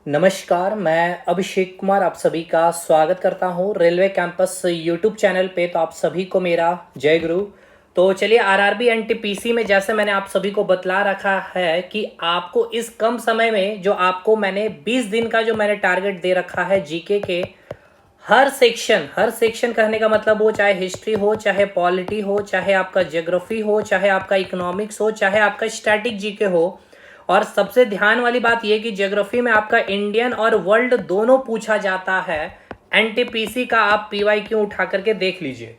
नमस्कार, मैं अभिषेक कुमार आप सभी का स्वागत करता हूं रेलवे कैंपस यूट्यूब चैनल पे। तो आप सभी को मेरा जय गुरु। तो चलिए आरआरबी एनटीपीसी में जैसे मैंने आप सभी को बतला रखा है कि आपको इस कम समय में जो आपको मैंने 20 दिन का जो मैंने टारगेट दे रखा है जीके के हर सेक्शन कहने का मतलब वो चाहे हिस्ट्री हो, चाहे पॉलिटी हो, चाहे आपका ज्योग्राफी हो, चाहे आपका इकोनॉमिक्स हो, चाहे आपका स्टैटिक जीके हो। और सबसे ध्यान वाली बात यह कि ज्योग्राफी में आपका इंडियन और वर्ल्ड दोनों पूछा जाता है। एनटीपीसी का आप पीवाई क्यों उठा करके देख लीजिए।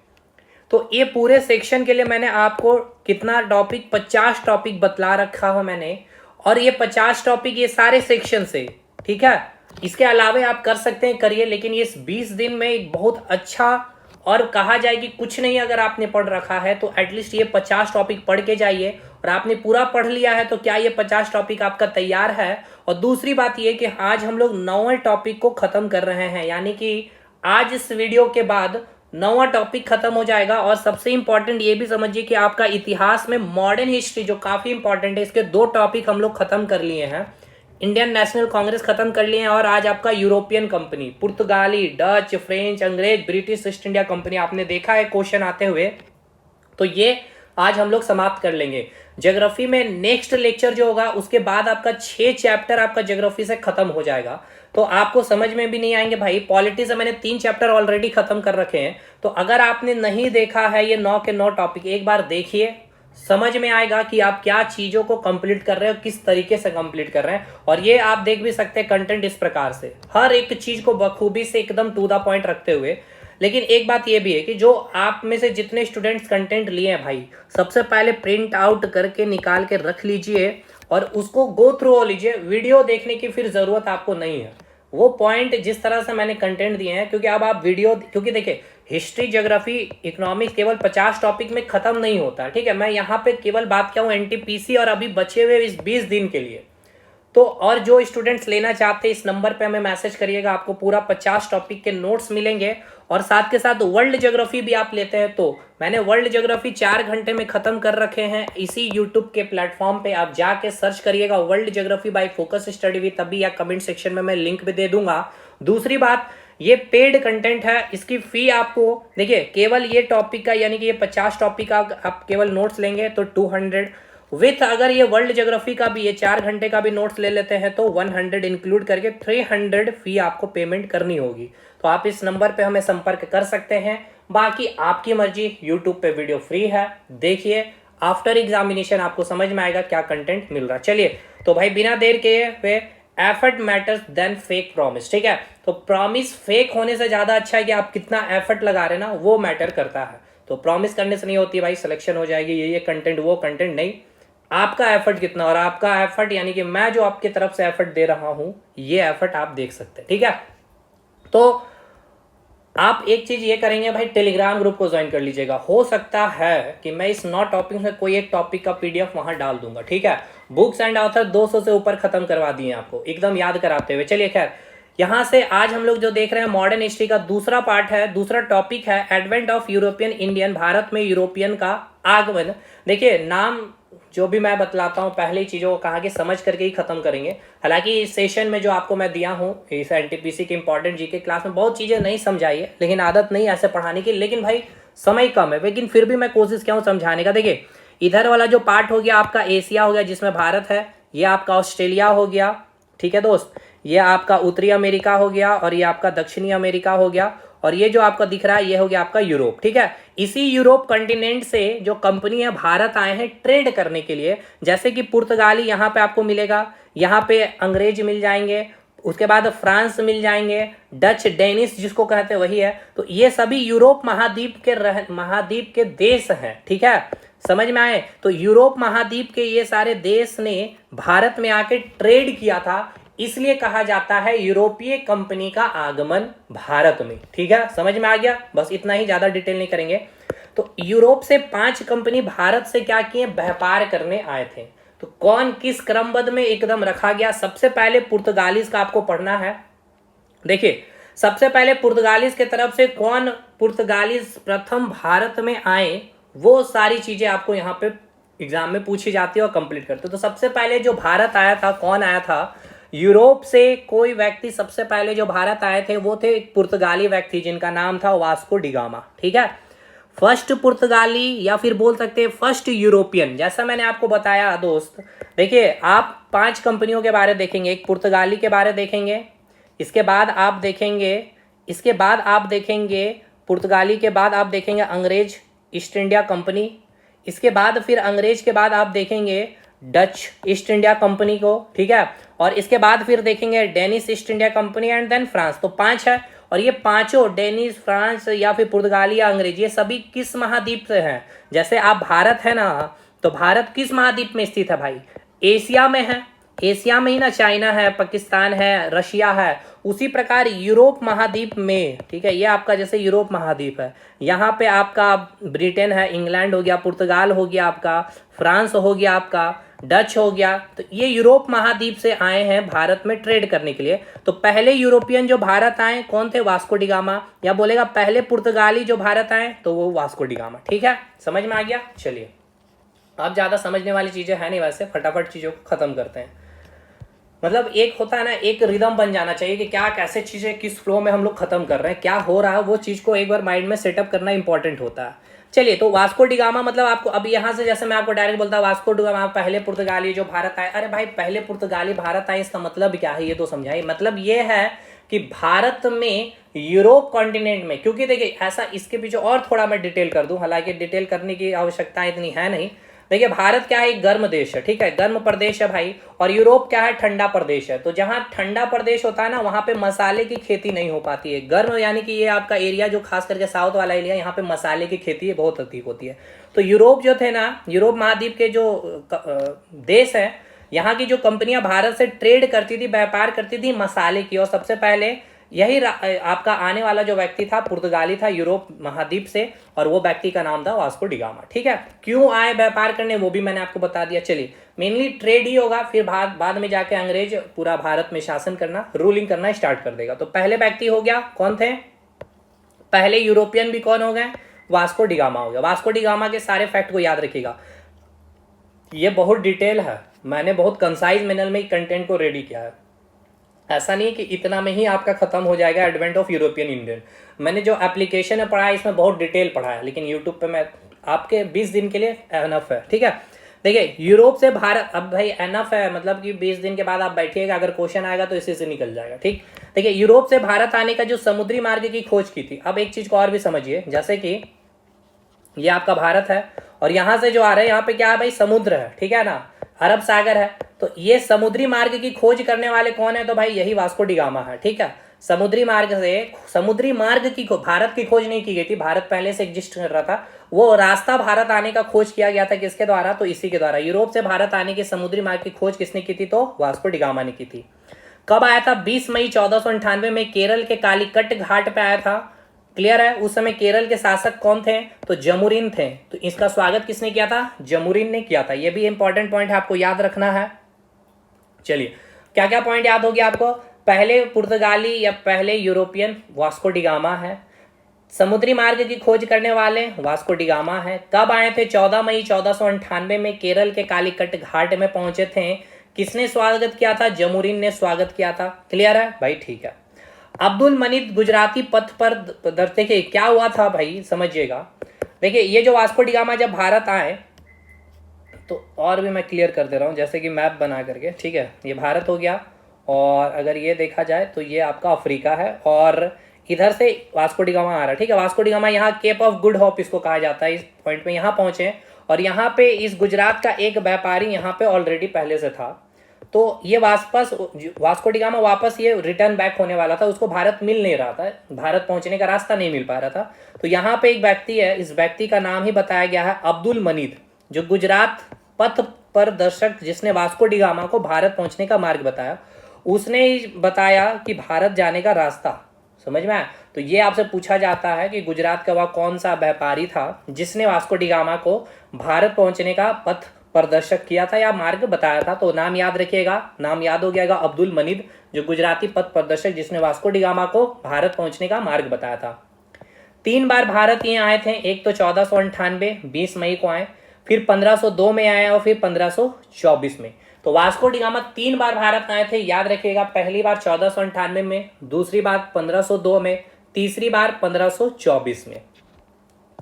तो ये पूरे सेक्शन के लिए मैंने आपको कितना टॉपिक 50 टॉपिक बतला रखा हो मैंने। और ये 50 टॉपिक ये सारे सेक्शन से, ठीक है। इसके अलावा आप कर सकते हैं, करिए, लेकिन ये 20 दिन में एक बहुत अच्छा और कहा जाए कि कुछ नहीं अगर आपने पढ़ रखा है तो एटलीस्ट ये 50 टॉपिक पढ़ के जाइए। और आपने पूरा पढ़ लिया है तो क्या ये 50 टॉपिक आपका तैयार है। और दूसरी बात ये कि आज हम लोग 9वें टॉपिक को खत्म कर रहे हैं, यानी कि आज इस वीडियो के बाद 9वां टॉपिक खत्म हो जाएगा। और सबसे इंपॉर्टेंट ये भी समझिए कि आपका इतिहास में मॉडर्न हिस्ट्री जो काफी इंपॉर्टेंट है, इसके 2 टॉपिक हम लोग खत्म कर लिए हैं। इंडियन नेशनल कांग्रेस खत्म कर लिए हैं और आज आपका यूरोपियन कंपनी, पुर्तगाली, डच, फ्रेंच, अंग्रेज, ब्रिटिश ईस्ट इंडिया कंपनी आपने देखा है क्वेश्चन आते हुए। तो ये आज हम लोग समाप्त कर लेंगे। ज्योग्राफी में नेक्स्ट लेक्चर जो होगा उसके बाद आपका 6 चैप्टर आपका ज्योग्राफी से खत्म हो जाएगा। तो आपको समझ में भी नहीं आएंगे भाई। पॉलिटी से मैंने 3 चैप्टर ऑलरेडी खत्म कर रखे हैं। तो अगर आपने नहीं देखा है ये 9 के 9 टॉपिक, एक बार देखिए, समझ में आएगा कि आप क्या चीजों को कंप्लीट कर रहे हो, किस तरीके से कंप्लीट कर रहे हैं। और ये आप देख भी सकते हैं कंटेंट इस प्रकार से, हर एक चीज को बखूबी से एकदम टू द पॉइंट रखते हुए। लेकिन एक बात ये भी है कि जो आप में से जितने स्टूडेंट्स कंटेंट लिए हैं भाई, सबसे पहले प्रिंट आउट करके निकाल के रख लीजिए और उसको गो थ्रू हो लीजिए। वीडियो देखने की फिर जरूरत आपको नहीं है। वो पॉइंट जिस तरह से मैंने कंटेंट दिए हैं, क्योंकि अब आप वीडियो, क्योंकि देखिए हिस्ट्री, ज्योग्राफी, इकोनॉमिक्स केवल 50 टॉपिक में खत्म नहीं होता, ठीक है। मैं यहाँ पे केवल बात किया हूँ एनटीपीसी और अभी बचे हुए इस 20 दिन के लिए। तो और जो स्टूडेंट्स लेना चाहते हैं इस नंबर पे हमें मैसेज करिएगा, आपको पूरा 50 टॉपिक के नोट्स मिलेंगे। और साथ के साथ वर्ल्ड ज्योग्राफी भी आप लेते हैं तो मैंने वर्ल्ड ज्योग्राफी 4 घंटे में खत्म कर रखे हैं इसी यूट्यूब के प्लेटफॉर्म पे। आप जाके सर्च करिएगा world geography bye focus study with अभी, या कमेंट सेक्शन में मैं लिंक भी दे दूंगा। दूसरी बात, ये पेड कंटेंट है, इसकी फी आपको देखिए केवल ये टॉपिक का, यानी कि ये 50 टॉपिक का आप केवल नोट्स लेंगे तो 200 विथ, अगर ये वर्ल्ड ज्योग्राफी का भी ये 4 घंटे का भी नोट्स ले लेते हैं तो 100 इंक्लूड करके 300 फी आपको पेमेंट करनी होगी। तो आप इस नंबर पे हमें संपर्क कर सकते हैं। बाकी आपकी मर्जी, यूट्यूब पे वीडियो फ्री है, देखिए। आफ्टर एग्जामिनेशन आपको समझ में आएगा क्या कंटेंट मिल रहा है। चलिए तो भाई बिना देर के हुए, effort matters then fake promise, ठीक है। तो प्रॉमिस फेक होने से ज्यादा अच्छा है कि आप कितना एफर्ट लगा रहे हैं ना, वो मैटर करता है। तो प्रॉमिस करने से नहीं होती भाई सिलेक्शन हो जाएगी, ये कंटेंट वो कंटेंट नहीं, आपका एफर्ट कितना। और आपका एफर्ट यानी कि मैं जो आपकी तरफ से एफर्ट दे रहा हूं, ये एफर्ट आप देख सकते हैं, ठीक है। तो आप एक चीज ये करेंगे भाई, टेलीग्राम ग्रुप को ज्वाइन कर लीजिएगा। हो सकता है कि मैं इस 9 टॉपिक में कोई एक टॉपिक का पीडीएफ वहां डाल दूंगा, ठीक है। बुक्स एंड ऑथर 200 से ऊपर खत्म करवा दिए आपको एकदम याद कराते हुए। चलिए खैर, यहां से आज हम लोग जो देख रहे हैं मॉडर्न हिस्ट्री का दूसरा पार्ट है, दूसरा टॉपिक है advent of European Indian, Bharat में यूरोपियन का आगमन। देखिए नाम जो भी मैं बतलाता हूँ पहले चीज़ों को कहा कि समझ करके ही खत्म करेंगे। हालांकि इस सेशन में जो आपको मैं दिया हूँ इस एनटीपीसी के इंपॉर्टेंट जीके क्लास में बहुत चीज़ें नहीं समझाई है, लेकिन आदत नहीं ऐसे पढ़ाने की, लेकिन भाई समय कम है, लेकिन फिर भी मैं कोशिश किया हूँ समझाने का। देखिए इधर वाला जो पार्ट हो गया आपका एशिया हो गया जिसमें भारत है, ये आपका ऑस्ट्रेलिया हो गया, ठीक है दोस्त, ये आपका उत्तरी अमेरिका हो गया और ये आपका दक्षिणी अमेरिका हो गया, और ये जो आपका दिख रहा है ये हो गया आपका यूरोप, ठीक है। इसी यूरोप कंटिनेंट से जो कंपनी है भारत आए हैं ट्रेड करने के लिए। जैसे कि पुर्तगाली यहाँ पे आपको मिलेगा, यहाँ पे अंग्रेज मिल जाएंगे, उसके बाद फ्रांस मिल जाएंगे, डच, डेनिश जिसको कहते हैं वही है। तो ये सभी यूरोप महाद्वीप के देश हैं, ठीक है, समझ में आए। तो यूरोप महाद्वीप के ये सारे देश ने भारत में आके ट्रेड किया था, इसलिए कहा जाता है यूरोपीय कंपनी का आगमन भारत में, ठीक है, समझ में आ गया। बस इतना ही, ज्यादा डिटेल नहीं करेंगे। तो यूरोप से 5 कंपनी भारत से क्या किए, व्यापार करने आए थे। तो कौन किस क्रमबद्ध में एकदम रखा गया। सबसे पहले पुर्तगालीज का आपको पढ़ना है। देखिए सबसे पहले पुर्तगालीज के तरफ से कौन पुर्तगालीज प्रथम भारत में आए, वो सारी चीजें आपको यहाँ पे एग्जाम में पूछी जाती है और कंप्लीट करते। तो सबसे पहले जो भारत आया था, कौन आया था, यूरोप से कोई व्यक्ति सबसे पहले जो भारत आए थे वो थे एक पुर्तगाली व्यक्ति जिनका नाम था वास्को डिगामा, ठीक है। फर्स्ट पुर्तगाली या फिर बोल सकते हैं फर्स्ट यूरोपियन। जैसा मैंने आपको बताया दोस्त, देखिए आप 5 कंपनियों के बारे देखेंगे, एक पुर्तगाली के बारे देखेंगे, इसके बाद आप देखेंगे पुर्तगाली के बाद आप देखेंगे अंग्रेज ईस्ट इंडिया कंपनी, इसके बाद फिर अंग्रेज के बाद आप देखेंगे डच ईस्ट इंडिया कंपनी को, ठीक है, और इसके बाद फिर देखेंगे Danish East India company and then France. तो 5 है, और ये पांचों डेनिश, फ्रांस या फिर पुर्तगाली या अंग्रेज, ये सभी किस महाद्वीप से हैं? जैसे आप भारत है ना, तो भारत किस महाद्वीप में स्थित है भाई? एशिया में है। एशिया में ही ना चाइना है, पाकिस्तान है, रशिया है। उसी प्रकार यूरोप महाद्वीप में, ठीक है, ये आपका जैसे यूरोप महाद्वीप है, यहाँ पे आपका ब्रिटेन है, इंग्लैंड हो गया, पुर्तगाल हो गया आपका, फ्रांस हो गया आपका, डच हो गया। तो ये यूरोप महाद्वीप से आए हैं भारत में ट्रेड करने के लिए। तो पहले यूरोपियन जो भारत आए कौन थे? Vasco da Gama. या बोलेगा पहले पुर्तगाली जो भारत आए तो वो वास्को डिगामा, ठीक है, समझ में आ गया। चलिए, अब ज़्यादा समझने वाली चीज़ें है नहीं, वैसे फटाफट चीज़ों को ख़त्म करते हैं। मतलब एक होता है ना, एक रिदम बन जाना चाहिए कि क्या कैसे चीज़ें किस फ्लो में हम लोग खत्म कर रहे हैं, क्या हो रहा है, वो चीज़ को एक बार माइंड में सेटअप करना इंपॉर्टेंट होता है। चलिए, तो वास्को डिगामा मतलब आपको अब यहाँ से जैसे मैं आपको डायरेक्ट बोलता हूँ वास्को डिगामा पहले पुर्तगाली जो भारत आए। अरे भाई, पहले पुर्तगाली भारत आए, इसका मतलब क्या है ये तो समझाइए। मतलब ये है कि भारत में यूरोप कॉन्टिनेंट में, क्योंकि देखिए ऐसा, इसके पीछे और थोड़ा मैं डिटेल कर दूं, हालांकि डिटेल करने की आवश्यकता इतनी है नहीं। देखिए भारत क्या है, एक गर्म देश है, ठीक है, गर्म प्रदेश है भाई, और यूरोप क्या है, ठंडा प्रदेश है। तो जहां ठंडा प्रदेश होता है ना, वहां पे मसाले की खेती नहीं हो पाती है। गर्म यानी कि ये आपका एरिया जो खास करके साउथ वाला एरिया, यहाँ पे मसाले की खेती बहुत अधिक होती है। तो यूरोप जो थे ना, यूरोप महाद्वीप के जो देश है, यहाँ की जो कंपनियां भारत से ट्रेड करती थी, व्यापार करती थी मसाले की, और सबसे पहले यही आपका आने वाला जो व्यक्ति था पुर्तगाली था यूरोप महाद्वीप से, और वो व्यक्ति का नाम था वास्को डिगामा, ठीक है। क्यों आए व्यापार करने वो भी मैंने आपको बता दिया। चलिए, मेनली ट्रेड ही होगा, फिर बाद में जाके अंग्रेज पूरा भारत में शासन करना, रूलिंग करना स्टार्ट कर देगा। तो पहले व्यक्ति हो गया, कौन थे पहले यूरोपियन भी? कौन हो गए? वास्को डिगामा हो गया। वास्को डिगामा के सारे फैक्ट को याद रखिएगा, ये बहुत डिटेल है, मैंने बहुत कंसाइज मैनर में कंटेंट को रेडी किया है। ऐसा नहीं कि इतना में ही आपका खत्म हो जाएगा एडवेंट ऑफ यूरोपियन इंडियन। मैंने जो एप्लीकेशन है पढ़ा है, इसमें बहुत डिटेल पढ़ा है, लेकिन यूट्यूब पे मैं आपके 20 दिन के लिए एनफ है, ठीक है। देखिए, यूरोप से भारत, अब भाई एनफ है मतलब कि 20 दिन के बाद आप बैठिएगा, अगर क्वेश्चन आएगा तो इसी से निकल जाएगा, ठीक। देखिए, यूरोप से भारत आने का जो समुद्री मार्ग की खोज की थी, अब एक चीज को और भी समझिए, जैसे कि ये आपका भारत है, और यहाँ से जो आ रहा है, यहाँ पे क्या है भाई? समुद्र है, ठीक है ना, अरब सागर है। तो ये समुद्री मार्ग की खोज करने वाले कौन है? तो भाई यही वास्को डिगामा है, ठीक है। समुद्री मार्ग की भारत की खोज नहीं की गई थी, भारत पहले से एग्जिस्ट कर रहा था। वो रास्ता भारत आने का खोज किया गया था, किसके द्वारा? तो इसी के द्वारा। यूरोप से भारत आने की समुद्री मार्ग की खोज किसने की थी? तो वास्को डिगामा ने की थी। कब आया था? 20 मई 1498 में केरल के कालीकट घाट पे आया था। क्लियर है? उस समय केरल के शासक कौन थे? तो जमुरीन थे। तो इसका स्वागत किसने किया था? जमुरीन ने किया था। यह भी इंपॉर्टेंट पॉइंट है, आपको याद रखना है। चलिए, क्या क्या पॉइंट याद हो गया आपको? पहले पुर्तगाली या पहले यूरोपियन वास्को डिगामा है। समुद्री मार्ग की खोज करने वाले वास्को डिगामा है। कब आए थे? 14 मई 1498 में केरल के कालीकट घाट में पहुंचे थे। किसने स्वागत किया था? जमुरीन ने स्वागत किया था। क्लियर है भाई? ठीक है। अब्दुल मनीद गुजराती पथ पर देखिए क्या हुआ था भाई, समझिएगा। देखिए, ये जो वास्को डिगामा जब भारत आए, तो और भी मैं क्लियर कर दे रहा हूँ, जैसे कि मैप बना करके, ठीक है। ये भारत हो गया, और अगर ये देखा जाए तो ये आपका अफ्रीका है, और इधर से वास्को डिगामा आ रहा है, ठीक है। वास्को डिगामा यहाँ केप ऑफ गुड होप इसको कहा जाता है, इस पॉइंट पे यहाँ पहुंचे, और यहाँ पे इस गुजरात का एक व्यापारी यहाँ पे ऑलरेडी पहले से था। तो ये वास्को डिगामा वापस ये रिटर्न बैक होने वाला था, उसको भारत मिल नहीं रहा था, भारत पहुंचने का रास्ता नहीं मिल पा रहा था। तो यहाँ पे एक व्यक्ति है, इस व्यक्ति का नाम ही बताया गया है अब्दुल मनीद, जो गुजरात पथ प्रदर्शक, जिसने वास्को डिगामा को भारत पहुंचने का मार्ग बताया। उसने ही बताया कि भारत जाने का रास्ता, समझ में आया? तो ये आपसे पूछा जाता है कि गुजरात का वह कौन सा व्यापारी था जिसने वास्को डिगामा को भारत पहुंचने का पथ प्रदर्शक किया था या मार्ग बताया था। तो नाम याद रखिएगा, नाम याद हो गया अब्दुल मनीद, जो गुजराती पथ प्रदर्शक जिसने वास्को डिगामा को भारत पहुंचने का मार्ग बताया था। 3 बार भारत ये आए थे, एक तो 1498 20 मई को आए, फिर 1502 में आए, और फिर 1524 में। तो वास्को डी गामा 3 बार भारत आए थे, याद रखिएगा। पहली बार 1498 में, दूसरी बार 1502 में, तीसरी बार 1524 में।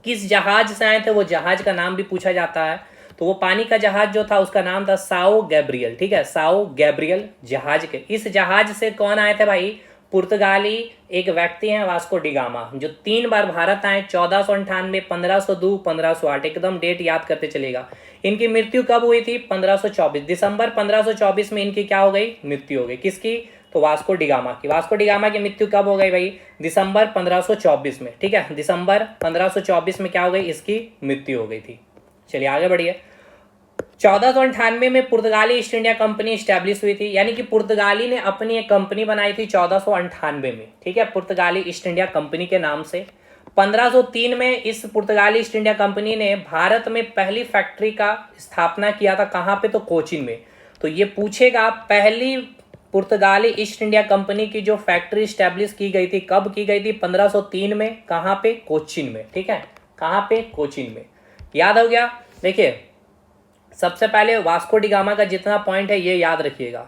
किस जहाज से आए थे, वो जहाज का नाम भी पूछा जाता है। तो वो पानी का जहाज जो था उसका नाम था साओ गैब्रियल, ठीक है, साओ गैब्रियल जहाज के। इस जहाज से कौन आए थे भाई, पुर्तगाली एक व्यक्ति हैं वास्को डी गामा, जो 3 बार भारत आए, 1498, 1502, 1508, एकदम डेट याद करते चलेगा। इनकी मृत्यु कब हुई थी, 1524, दिसंबर 1524 में इनकी क्या हो गई, मृत्यु हो गई। किसकी, तो वास्को डी गामा की। वास्को डी गामा की मृत्यु कब हो गई भाई, दिसंबर 1524 में, ठीक है, दिसंबर 1524 में क्या हो गई, इसकी मृत्यु हो गई थी। चलिए आगे बढ़िए। 1498 में पुर्तगाली ईस्ट इंडिया कंपनी स्टैब्लिश हुई थी, यानी कि पुर्तगाली ने अपनी एक कंपनी बनाई थी 1498 में, ठीक है, पुर्तगाली ईस्ट इंडिया कंपनी के नाम से। 1503 में इस पुर्तगाली ईस्ट इंडिया कंपनी ने भारत में पहली फैक्ट्री का स्थापना किया था, कहाँ पे, तो कोचीन में। तो ये पूछेगा पहली पुर्तगाली ईस्ट इंडिया कंपनी की जो फैक्ट्री स्टैब्लिश की गई थी, कब की गई थी, 1503 में, कहाँ पे, कोचीन में, ठीक है, कहाँ पे, कोचीन में। याद हो गया। देखिए सबसे पहले वास्को डी गामा का जितना पॉइंट है ये याद रखिएगा।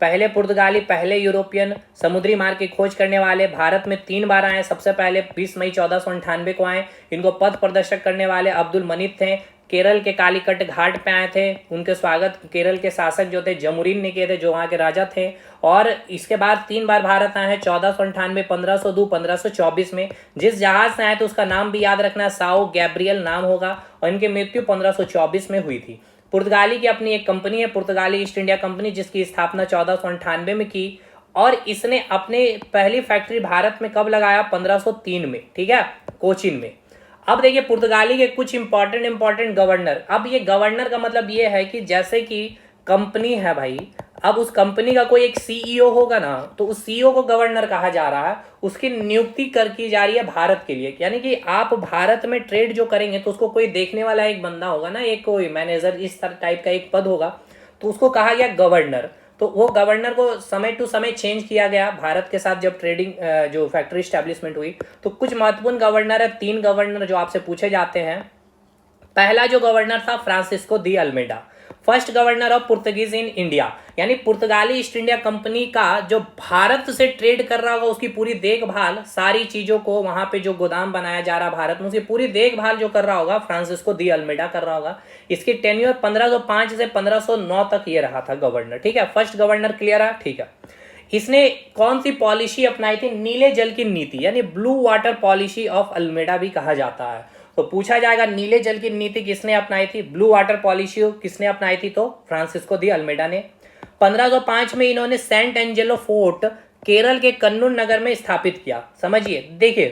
पहले पुर्तगाली, पहले यूरोपियन समुद्री मार्ग की खोज करने वाले, भारत में 3 बार आए। सबसे पहले 20 मई 1498 को आए। इनको पथ प्रदर्शक करने वाले अब्दुल मनीत थे, केरल के कालीकट घाट पे आए थे। उनके स्वागत केरल के शासक जो थे जमुरीन ने किए थे, जो वहाँ के राजा थे। और इसके बाद 3 बार भारत आए हैं, 1498, 1502, 1524 में। जिस जहाज से आए थे उसका नाम भी याद रखना, साओ गैब्रियल नाम होगा। और इनकी मृत्यु 1524 में हुई थी। पुर्तगाली की अपनी एक कंपनी है, पुर्तगाली ईस्ट इंडिया कंपनी, जिसकी स्थापना 1498 में की। और इसने अपने पहली फैक्ट्री भारत में कब लगाया, 1503 में, ठीक है, कोचीन में। अब देखिए पुर्तगाली के कुछ इंपॉर्टेंट गवर्नर। अब ये गवर्नर का मतलब ये है कि जैसे कि कंपनी है भाई, अब उस कंपनी का कोई एक सीईओ होगा ना, तो उस सीईओ को गवर्नर कहा जा रहा है। उसकी नियुक्ति कर की जा रही है भारत के लिए, यानी कि आप भारत में ट्रेड जो करेंगे तो उसको कोई देखने वाला एक बंदा होगा ना, एक कोई मैनेजर, इस तरह टाइप का एक पद होगा, तो उसको कहा गया गवर्नर। तो वो गवर्नर को समय टू समय चेंज किया गया भारत के साथ जब ट्रेडिंग जो फैक्ट्री स्टैब्लिशमेंट हुई। तो कुछ महत्वपूर्ण गवर्नर है, 3 गवर्नर जो आपसे पूछे जाते हैं। पहला जो गवर्नर था Francisco de Almeida, first governor of Portuguese in India, यानी पुर्तगाली ईस्ट इंडिया कंपनी का जो भारत से ट्रेड कर रहा होगा उसकी पूरी देखभाल, सारी चीजों को वहां पे जो गोदाम बनाया जा रहा भारत में उसकी पूरी देखभाल जो कर रहा होगा फ्रांसिस्को दी अल्मेडा कर रहा होगा। इसकी टेन्योर 1505 से 1509 तक ये रहा था गवर्नर, ठीक है। फर्स्ट गवर्नर क्लियर है, ठीक है। इसने कौन सी पॉलिसी अपनाई थी, नीले जल की नीति, यानी blue water policy of Almeida भी कहा जाता है। तो पूछा जाएगा नीले जल की नीति किसने अपनाई थी, ब्लू वाटर पॉलिसी किसने अपनाई थी, तो फ्रांसिस्को दी अल्मेडा ने। 1505 में इन्होंने सेंट एंजेलो फोर्ट केरल के कन्नूर नगर में स्थापित किया। समझिए, देखिए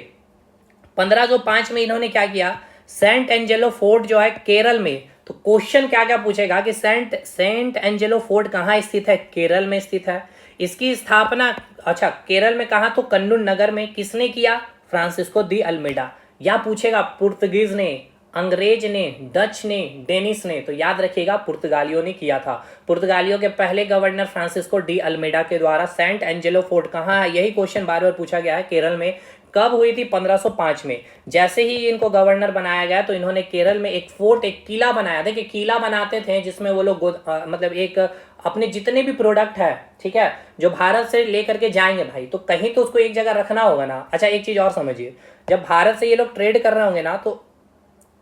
1505 में इन्होंने क्या किया, सेंट एंजेलो फोर्ट जो है केरल में। तो क्वेश्चन क्या क्या पूछेगा कि सेंट एंजेलो फोर्ट कहाँ स्थित है, केरल में स्थित है। इसकी स्थापना, अच्छा केरल में कहा, तो कन्नूर नगर में। किसने किया, फ्रांसिस्को दी अल्मेडा। या पूछेगा पुर्तगीज ने, अंग्रेज ने, डच ने, डेनिश ने, तो याद रखिएगा पुर्तगालियों ने किया था। पुर्तगालियों के पहले गवर्नर फ्रांसिस्को डी अल्मेडा के द्वारा सेंट एंजेलो फोर्ट कहाँ है, यही क्वेश्चन बार बार पूछा गया है। केरल में। कब हुई थी, 1505 में। जैसे ही इनको गवर्नर बनाया गया तो इन्होंने केरल में एक फोर्ट, एक किला बनाया। देखिए किला बनाते थे जिसमें वो लोग मतलब एक अपने जितने भी प्रोडक्ट है, ठीक है, जो भारत से लेकर के जाएंगे भाई, तो कहीं तो उसको एक जगह रखना होगा ना। अच्छा एक चीज और समझिए, जब भारत से ये लोग ट्रेड कर रहे होंगे ना, तो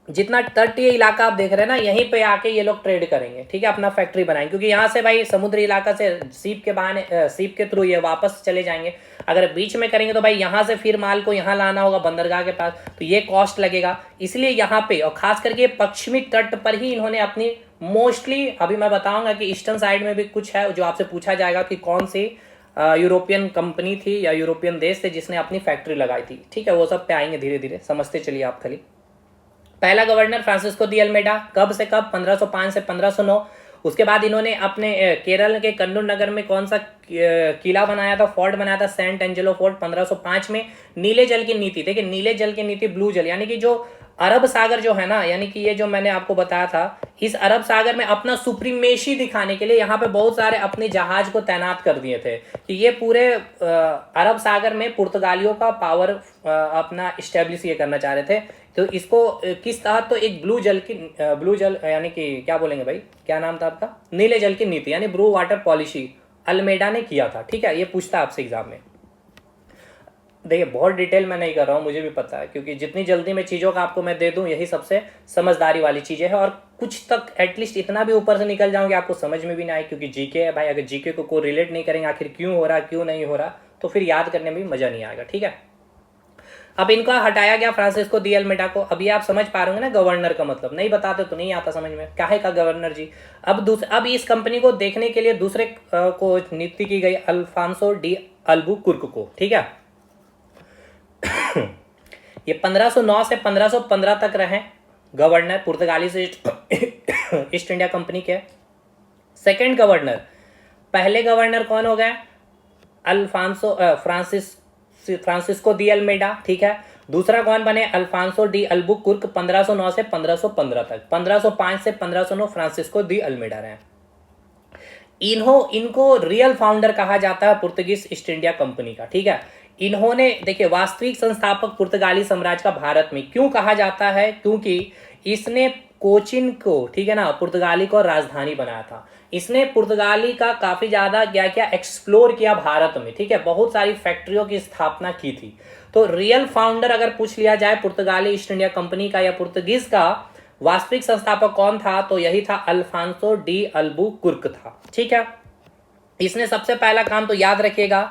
जितना तटीय इलाका आप देख रहे हैं ना, यहीं पे आके ये लोग ट्रेड करेंगे, ठीक है, अपना फैक्ट्री बनाएंगे। क्योंकि यहाँ से भाई समुद्री इलाका से सीप के बहाने, सीप के थ्रू ये वापस चले जाएंगे। अगर बीच में करेंगे तो भाई यहाँ से फिर माल को यहाँ लाना होगा बंदरगाह के पास, तो ये कॉस्ट लगेगा। इसलिए यहाँ पे, और खास करके पश्चिमी तट पर ही इन्होंने अपनी मोस्टली, अभी मैं बताऊंगा कि ईस्टर्न साइड में भी कुछ है जो आपसे पूछा जाएगा कि कौन सी यूरोपियन कंपनी थी या यूरोपियन देश थे जिसने अपनी फैक्ट्री लगाई थी, ठीक है, वो सब पे आएंगे धीरे धीरे, समझते चलिए आप खाली। पहला गवर्नर फ्रांसिस्को दी अल्मेडा, कब से कब, 1505 से 1509। उसके बाद इन्होंने अपने केरल के कन्नूर नगर में कौन सा किला बनाया था, फोर्ट बनाया था, सेंट एंजेलो फोर्ट, 1505 में। नीले जल की नीति, देखिए नीले जल की नीति, ब्लू जल, यानी कि जो अरब सागर जो है ना, यानी कि ये जो मैंने आपको बताया था, इस अरब सागर में अपना सुप्रीमेशी दिखाने के लिए यहाँ पे बहुत सारे अपने जहाज को तैनात कर दिए थे कि ये पूरे अरब सागर में पुर्तगालियों का पावर अपना इस्टेब्लिश ये करना चाह रहे थे। तो इसको किस तहत, तो एक ब्लू जल यानी कि क्या बोलेंगे भाई, क्या नाम था आपका, नीले जल की नीति यानी ब्लू वाटर पॉलिसी अल्मेडा ने किया था। ठीक है, ये पूछता है आपसे एग्जाम में। देखिए बहुत डिटेल में नहीं कर रहा हूँ, मुझे भी पता है, क्योंकि जितनी जल्दी में चीज़ों का आपको मैं दे दूँ यही सबसे समझदारी वाली चीज़ें है। और कुछ तक एटलीस्ट इतना भी ऊपर से निकल जाऊँगी आपको समझ में भी ना आए, क्योंकि जीके है भाई, अगर जीके को कोई रिलेट नहीं करेंगे आखिर क्यों हो रहा क्यों नहीं हो रहा, तो फिर याद करने में भी मज़ा नहीं आएगा। ठीक है, अब इनका हटाया गया फ्रांसिस्को दी अल्मेडा को। अब ये आप समझ पा रहे होंगे ना गवर्नर का मतलब, नहीं बताते तो नहीं आता समझ में, काहे का गवर्नर जी। अब इस कंपनी को देखने के लिए दूसरे को नियुक्ति की गई, अल्फांसो डी अल्बुकुर्क को। ठीक है, ये 1509 से 1515 तक रहे गवर्नर, पुर्तगाली से ईस्ट इंडिया कंपनी के। सेकंड गवर्नर, पहले गवर्नर कौन हो गए, फ्रांसिस्को दी अल्मेडा। ठीक है, दूसरा कौन बने, अल्फांसो डी अल्बुकुर्क, 1509 से 1515 तक। 1505 से 1509 फ्रांसिस्को दी अल्मेडा रहे। इनको रियल फाउंडर कहा जाता है पुर्तगीज ईस्ट इंडिया कंपनी का। ठीक है, इन्होंने देखिए वास्तविक संस्थापक पुर्तगाली साम्राज्य का भारत में क्यों कहा जाता है, क्योंकि इसने कोचिन को, ठीक है ना, पुर्तगाली को राजधानी बनाया था। इसने पुर्तगाली का काफी ज्यादा क्या क्या एक्सप्लोर किया भारत में। ठीक है, बहुत सारी फैक्ट्रियों की स्थापना की थी। तो रियल फाउंडर अगर पूछ लिया जाए पुर्तगाली ईस्ट इंडिया कंपनी का या पुर्तगीज का वास्तविक संस्थापक कौन था, तो यही था अल्फांसो डी अल्बुकुर्क था। ठीक है, इसने सबसे पहला काम तो याद रखिएगा,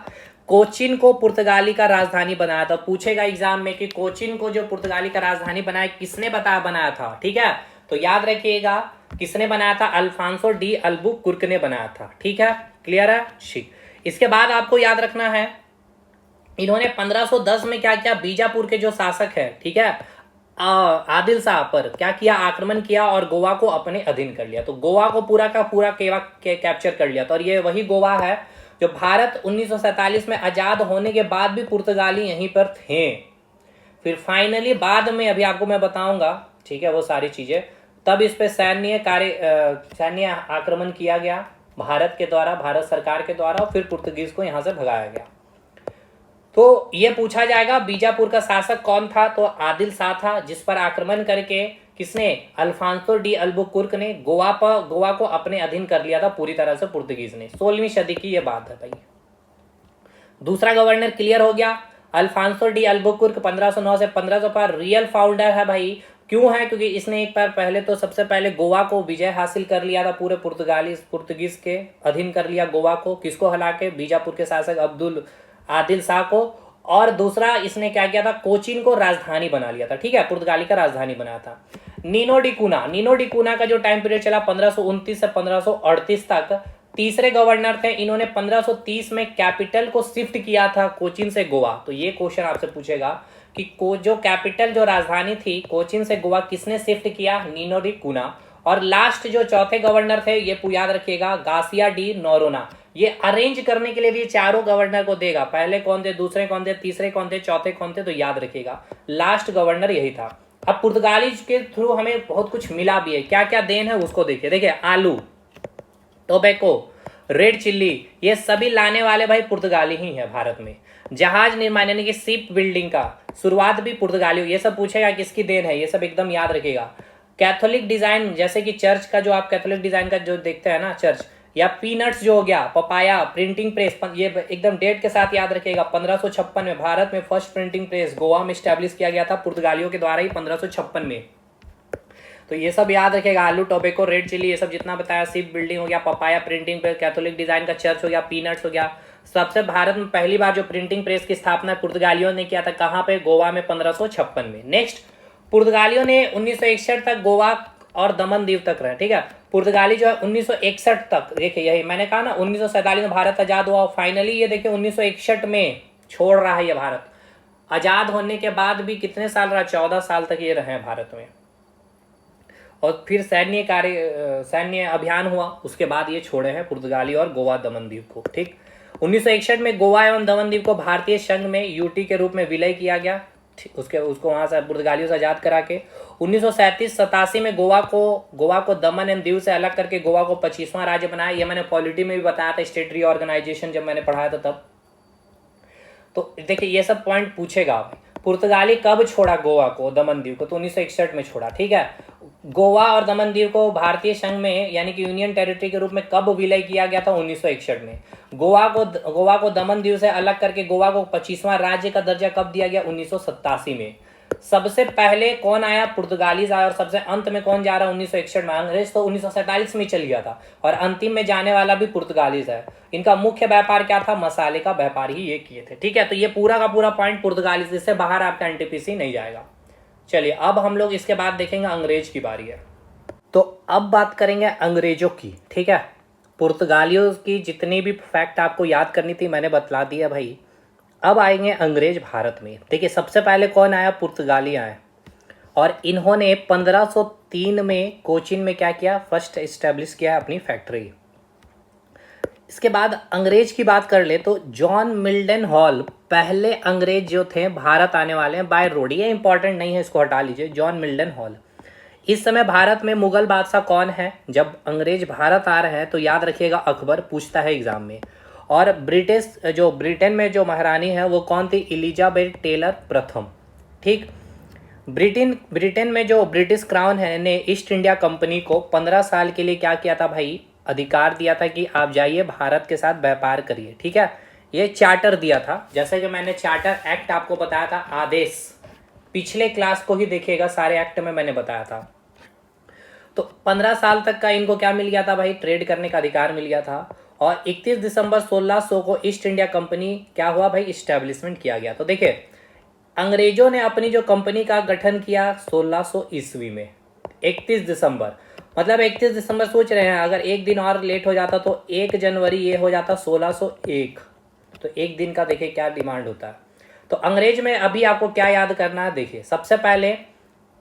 कोचिन को पुर्तगाली का राजधानी बनाया था। पूछेगा एग्जाम में कि कोचिन को जो पुर्तगाली का राजधानी बनाया किसने बनाया था। ठीक है, तो याद रखिएगा किसने बनाया था, अल्फांसो डी अल्बुकुर्क ने बनाया था। ठीक है, क्लियर है। ठीक, इसके बाद आपको याद रखना है इन्होंने 1510 में क्या किया, बीजापुर के जो शासक है, ठीक है, आदिल शाह पर क्या किया, आक्रमण किया और गोवा को अपने अधीन कर लिया। तो गोवा को पूरा का पूरा कैप्चर कर लिया था। और ये वही गोवा है जो भारत 1947 में आजाद होने के बाद भी पुर्तगाली यहीं पर थे। फिर फाइनली बाद में अभी आपको मैं बताऊंगा, ठीक है, वो सारी चीजें, तब इस पे सैन्य आक्रमण किया गया भारत के द्वारा, भारत सरकार के द्वारा, और फिर पुर्तगीज को यहां से भगाया गया। तो ये पूछा जाएगा बीजापुर का शासक कौन था, तो आदिल शाह था, जिस पर आक्रमण करके किसने, अल्फांसो डी अल्बुकुर्क ने गोवा को अपने अधीन कर लिया था पूरी तरह से पुर्तगीज ने। 16वीं सदी की ये बात है भाई। दूसरा गवर्नर क्लियर हो गया, अल्फांसो डी अल्बुकुर्क 1509 से 1500 पर रियल फाउंडर है भाई। क्यों है, क्योंकि इसने एक बार पहले तो सबसे पहले गोवा को विजय हासिल कर लिया था, पूरे पुर्तगीज के अधीन कर लिया गोवा को। किसको हला के, बीजापुर के शासक आदिल शाह को। और दूसरा इसने क्या किया था, कोचिन को राजधानी बना लिया था। ठीक है, पुर्तगाली का राजधानी बनाया था। नीनो डी कूना का जो टाइम पीरियड चला 1529 से 1538 तक, तीसरे गवर्नर थे। इन्होंने 1530 में कैपिटल को शिफ्ट किया था कोचिन से गोवा। तो ये क्वेश्चन आपसे पूछेगा कि जो कैपिटल जो राजधानी थी कोचिन से गोवा किसने शिफ्ट किया, नीनो डी कूना। और लास्ट जो चौथे गवर्नर थे, ये याद रखिएगा, गासिया डी नोरोना। ये अरेंज करने के लिए भी चारों गवर्नर को देगा, पहले कौन थे, दूसरे कौन थे, तीसरे कौन थे, चौथे कौन थे, तो याद रखिएगा लास्ट गवर्नर यही था। अब पुर्तगाली के थ्रू हमें बहुत कुछ मिला भी है, क्या क्या देन है उसको देखिए आलू, टोबैको, रेड चिल्ली, ये सभी लाने वाले भाई पुर्तगाली ही है भारत में। जहाज निर्माण यानी कि शिप बिल्डिंग का शुरुआत भी पुर्तगाली, ये सब पूछेगा किसकी देन है, ये सब एकदम याद रखिएगा। कैथोलिक डिजाइन, जैसे कि चर्च का जो आप कैथोलिक डिजाइन का जो देखते हैं ना चर्च, या पीनट्स जो हो गया, पपाया, प्रिंटिंग प्रेस, ये एकदम डेट के साथ याद रखिएगा। 1556 में भारत में फर्स्ट प्रिंटिंग प्रेस गोवा में स्टैब्लिश किया गया था पुर्तगालियों के द्वारा ही 1556 में। तो ये सब याद रखेगा, आलू, टोबैको, रेड चिली, ये सब जितना बताया, शिप बिल्डिंग हो गया, papaya printing press, Catholic design का चर्च हो गया, पीनट्स हो गया। सबसे भारत में पहली बार जो प्रिंटिंग प्रेस की स्थापना पुर्तगालियों ने किया था, कहाँ पे, गोवा में 1556 में। नेक्स्ट, पुर्तगालियों ने 1961 तक गोवा और दमन द्वीप तक रहे। ठीक है, पुर्तगाली जो है 1961 तक, देखिए यही मैंने कहा ना, 1947 में भारत आजाद हुआ, फाइनली ये देखिए 1961 में छोड़ रहा है ये भारत। आजाद होने के बाद भी कितने साल रहा, 14 साल तक ये रहे भारत में। और फिर सैन्य अभियान हुआ, उसके बाद ये छोड़े हैं पुर्तगाली और गोवा दमन द्वीप को। ठीक, 1961 में गोवा एवं दमन द्वीप को भारतीय संघ में यूटी के रूप में विलय किया गया। उसको वहां से पुर्तगालियों से आजाद करा के 1937-87 में गोवा को दमन एंड दीव से अलग करके गोवा को 25वां राज्य बनाया। ये मैंने पॉलिटी में भी बताया था, स्टेट रीऑर्गेनाइजेशन जब मैंने पढ़ाया था तब। तो देखिए ये सब पॉइंट पूछेगा। पुर्तगाली कब छोड़ा गोवा को, दमन दीव को? तो 1961 में छोड़ा, ठीक है। गोवा और दमन दीव को भारतीय संघ में यानी कि यूनियन टेरिटरी के रूप में कब विलय किया गया था? 1961 में। गोवा को दमन दीव से अलग करके गोवा को 25वां राज्य का दर्जा कब दिया गया? 1987 में। सबसे पहले कौन आया? पुर्तगालीज आया। और सबसे अंत में कौन जा रहा है? 1961 में। अंग्रेज तो 1947 में चल गया था और अंतिम में जाने वाला भी पुर्तगालीज है। इनका मुख्य व्यापार क्या था? मसाले का व्यापार ही ये किए थे, ठीक है। तो ये पूरा का पूरा पॉइंट पुर्तगालीज, इससे बाहर आपका एनटीपीसी नहीं जाएगा। चलिए अब हम लोग इसके बाद देखेंगे, अंग्रेज की बारी है। तो अब बात करेंगे अंग्रेजों की, ठीक है। पुर्तगालियों की जितनी भी फैक्ट आपको याद करनी थी मैंने बतला दिया भाई। अब आएंगे अंग्रेज भारत में। देखिए सबसे पहले कौन आया? पुर्तगाली आए और इन्होंने 1503 में कोचीन में क्या किया? फर्स्ट इस्टेब्लिश किया अपनी फैक्ट्री। इसके बाद अंग्रेज की बात कर ले तो जॉन मिल्टन हॉल पहले अंग्रेज जो थे भारत आने वाले हैं बाय रोड। ये इंपॉर्टेंट नहीं है, इसको हटा लीजिए। John Milton hall. इस समय भारत में मुगल बादशाह कौन है? जब अंग्रेज भारत आ रहे हैं तो याद रखिएगा, अकबर पूछता है एग्जाम में। और ब्रिटेन में जो महारानी है वो कौन थी? एलिजाबेथ टेलर प्रथम, ठीक। ब्रिटेन में जो ब्रिटिश क्राउन है ने ईस्ट इंडिया कंपनी को 15 साल के लिए क्या किया था भाई? अधिकार दिया था कि आप जाइए भारत के साथ व्यापार करिए, ठीक है। ये चार्टर दिया था, जैसे कि मैंने चार्टर एक्ट आपको बताया था, आदेश। पिछले क्लास को ही देखिएगा, सारे एक्ट में मैंने बताया था। तो 15 साल तक का इनको क्या मिल गया था भाई? ट्रेड करने का अधिकार मिल गया था। और 31 दिसंबर 1600 को ईस्ट इंडिया कंपनी क्या हुआ भाई? इस्टेब्लिशमेंट किया गया। तो देखिए अंग्रेजों ने अपनी जो कंपनी का गठन किया 1600 ईस्वी में, 31 दिसंबर। मतलब 31 दिसंबर सोच रहे हैं, अगर एक दिन और लेट हो जाता तो 1 जनवरी ये हो जाता 1601। तो एक दिन का देखिए क्या डिमांड होता है। तो अंग्रेज में अभी आपको क्या याद करना है? देखिए सबसे पहले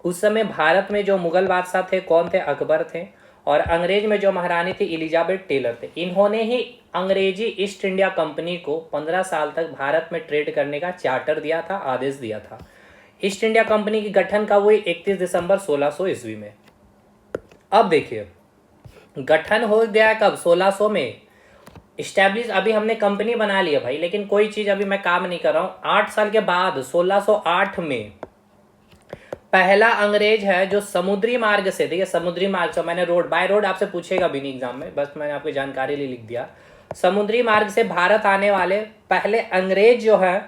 उस समय भारत में जो मुगल बादशाह थे कौन थे? अकबर थे। और अंग्रेज में जो महारानी थी एलिजाबेथ टेलर थे। इन्होंने ही अंग्रेजी ईस्ट इंडिया कंपनी को 15 साल तक भारत में ट्रेड करने का चार्टर दिया था, आदेश दिया था। ईस्ट इंडिया कंपनी की गठन कब हुई? 31 दिसंबर 1600 ईस्वी में। अब देखिए गठन हो गया कब? 1600 में। इस्टेब्लिश अभी हमने कंपनी बना लिया भाई, लेकिन कोई चीज अभी मैं काम नहीं कर रहा हूँ। 8 साल के बाद 1608 में पहला अंग्रेज है जो समुद्री मार्ग से, देखिए समुद्री मार्ग से, मैंने रोड बाय रोड आपसे पूछेगा भी नहीं एग्जाम में, बस मैंने आपकी जानकारी लिए लिख दिया। समुद्री मार्ग से भारत आने वाले पहले अंग्रेज जो है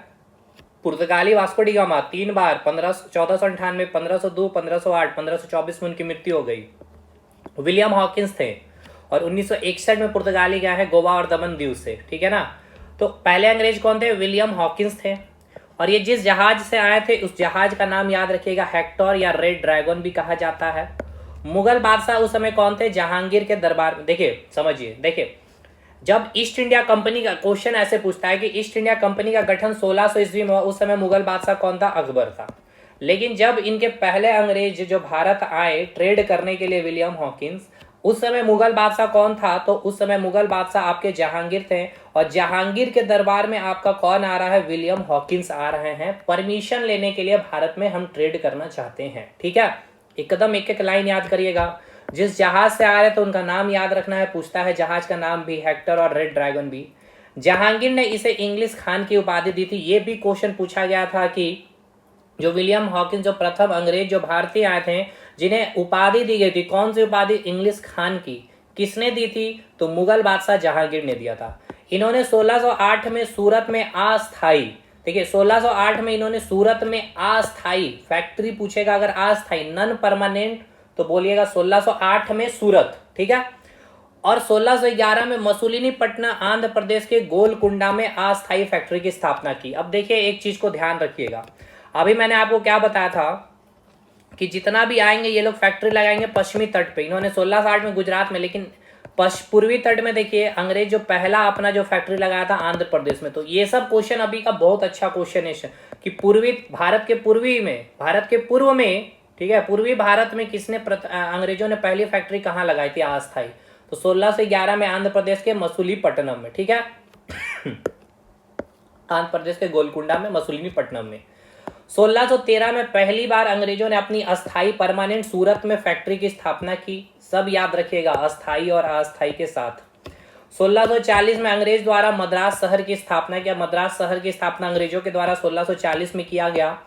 पुर्तगाली वास्को डी गामा 3 बार 1498, 1502, 1508, 1524 में उनकी मृत्यु हो गई। विलियम हॉकिंस थे। और 1961 में पुर्तगाली गया है गोवा और दमन दीव से, ठीक है ना। तो पहले अंग्रेज कौन थे? विलियम हॉकिंस थे। और ये जिस जहाज से आए थे उस जहाज का नाम याद रखिएगा, हेक्टर या रेड ड्रैगन भी कहा जाता है। मुगल बादशाह उस समय कौन थे? जहांगीर के दरबार में। देखिए समझिए, देखिए जब ईस्ट इंडिया कंपनी का क्वेश्चन ऐसे पूछता है कि ईस्ट इंडिया कंपनी का गठन 1600 ईस्वी में, उस समय मुगल बादशाह कौन था? अकबर था। लेकिन जब इनके पहले अंग्रेज जो भारत आए ट्रेड करने के लिए, विलियम हॉकिंस, उस समय मुगल बादशाह कौन था? तो उस समय मुगल बादशाह आपके जहांगीर थे। और जहांगीर के दरबार में आपका कौन आ रहा है? विलियम हॉकिंस आ रहे हैं परमिशन लेने के लिए, भारत में हम ट्रेड करना चाहते हैं, ठीक है। एकदम एक एक लाइन याद करिएगा। जिस जहाज से आ रहे थे उनका नाम याद रखना है, पूछता है जहाज का नाम भी, हेक्टर और रेड ड्रैगन भी। जहांगीर ने इसे इंग्लिश खान की उपाधि दी थी। ये भी क्वेश्चन पूछा गया था कि जो विलियम हॉकिंस जो प्रथम अंग्रेज जो भारतीय आए थे जिन्हें उपाधि दी गई थी, कौन सी उपाधि? इंग्लिश खान की। किसने दी थी? तो मुगल बादशाह जहांगीर ने दिया था। इन्होंने 1608 में सूरत में अस्थाई, देखिए 1608 में इन्होंने सूरत में अस्थाई फैक्ट्री, पूछेगा अगर अस्थाई नॉन परमानेंट तो बोलिएगा 1608 में सूरत, ठीक है। और 1611 में मसूलीपट्टनम आंध्र प्रदेश के गोलकुंडा में अस्थाई फैक्ट्री की स्थापना की। अब देखिए एक चीज को ध्यान रखिएगा, अभी मैंने आपको क्या बताया था कि जितना भी आएंगे ये लोग फैक्ट्री लगाएंगे पश्चिमी तट पे। इन्होंने 1660 में गुजरात में, लेकिन पूर्वी तट में देखिए अंग्रेज जो पहला अपना जो फैक्ट्री लगाया था आंध्र प्रदेश में। तो ये सब क्वेश्चन अभी का बहुत अच्छा क्वेश्चन है कि पूर्वी भारत के पूर्वी में, भारत के पूर्व में, ठीक है, पूर्वी भारत में किसने अंग्रेजों ने पहली फैक्ट्री कहाँ लगाई थी अस्थाई? तो 1611 में आंध्र प्रदेश के मसूलीपट्टनम में, ठीक है। आंध्र प्रदेश के गोलकुंडा में, मसूलीपट्टनम में। 1613 में पहली बार अंग्रेजों ने अपनी अस्थाई परमानेंट सूरत में फैक्ट्री की स्थापना की। सब याद रखिएगा अस्थाई और अस्थाई के साथ। 1640 में अंग्रेज द्वारा मद्रास शहर की स्थापना किया। मद्रास शहर की स्थापना अंग्रेजों के द्वारा 1640 में किया गया।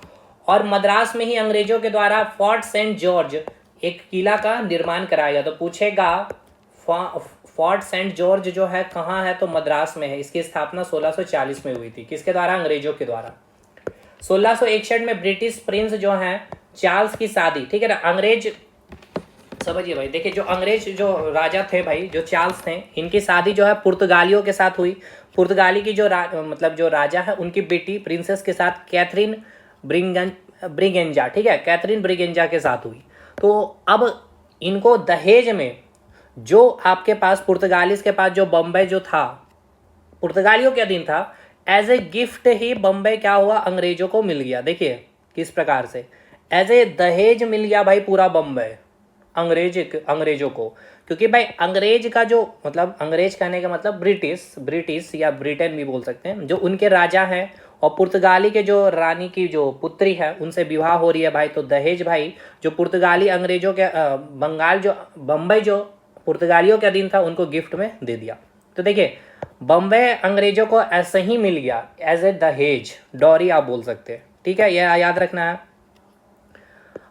और मद्रास में ही अंग्रेजों के द्वारा फोर्ट सेंट जॉर्ज एक किला का निर्माण कराया गया। तो पूछेगा फोर्ट सेंट जॉर्ज जो है कहाँ है, तो मद्रास में है। इसकी स्थापना 1640 में हुई थी, किसके द्वारा? अंग्रेजों के द्वारा। 1661 में ब्रिटिश प्रिंस जो हैं चार्ल्स की शादी, ठीक है ना। अंग्रेज समझिए भाई, देखिए जो अंग्रेज जो राजा थे भाई, जो चार्ल्स थे, इनकी शादी जो है पुर्तगालियों के साथ हुई। पुर्तगाली की जो मतलब जो राजा है उनकी बेटी प्रिंसेस के साथ कैथरीन ब्रिगेंजा, ठीक है, कैथरीन ब्रिगेंजा के साथ हुई। तो अब इनको दहेज में जो आपके पास पुर्तगालीस के पास जो बम्बई जो था पुर्तगालियों के अधीन था, एज ए गिफ्ट ही बम्बई क्या हुआ, अंग्रेजों को मिल गया। देखिए किस प्रकार से एज ए दहेज मिल गया भाई पूरा बम्बई अंग्रेजों को। क्योंकि भाई अंग्रेज का जो मतलब, अंग्रेज कहने का मतलब ब्रिटिश या ब्रिटेन भी बोल सकते हैं, जो उनके राजा हैं और पुर्तगाली के जो रानी की जो पुत्री है उनसे विवाह हो रही है भाई। तो दहेज भाई जो पुर्तगाली अंग्रेजों के बंगाल जो बम्बई जो पुर्तगालियों के अधीन था उनको गिफ्ट में दे दिया। तो देखिए बम्बई अंग्रेजों को ऐसे ही मिल गया एज ए दहेज, डॉरी आप बोल सकते हैं, ठीक है, यह याद रखना है।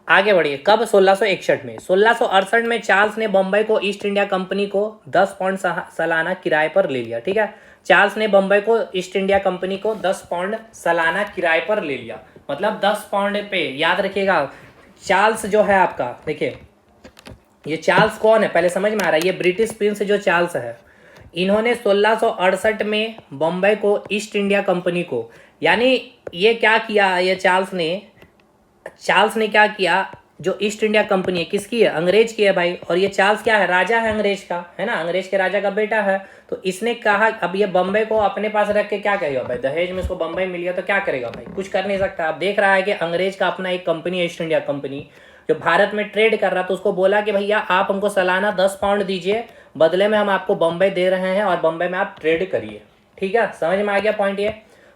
आगे बढ़िए, कब? 1661 में। 1668 में चार्ल्स ने बम्बई को ईस्ट इंडिया कंपनी को 10 पाउंड सालाना किराए पर ले लिया, ठीक है। चार्ल्स ने बम्बई को ईस्ट इंडिया कंपनी को 10 पाउंड सालाना किराए पर ले लिया, मतलब 10 पाउंड पे। याद रखिएगा चार्ल्स जो है आपका, देखिए ये चार्ल्स कौन है पहले समझ में आ रहा है, ये ब्रिटिश प्रिंस जो चार्ल्स है, इन्होंने 1668 में बम्बई को ईस्ट इंडिया कंपनी को, यानी ये क्या किया, ये चार्ल्स ने क्या किया, जो ईस्ट इंडिया कंपनी है किसकी है? अंग्रेज की है भाई। और ये चार्ल्स क्या है? राजा है अंग्रेज का, है ना, अंग्रेज के राजा का बेटा है। तो इसने कहा अब ये बम्बई को अपने पास रख के क्या करेगा भाई, दहेज में इसको बम्बई मिल गया तो क्या करेगा भाई, कुछ कर नहीं सकता। अब देख रहा है कि अंग्रेज का अपना एक कंपनी है ईस्ट इंडिया कंपनी जो भारत में ट्रेड कर रहा, तो उसको बोला कि भैया आप हमको सालाना 10 पाउंड दीजिए, बदले में हम आपको बम्बई दे रहे हैं और बम्बई में आप ट्रेड करिए, ठीक है, समझ में आ गया पॉइंट ये।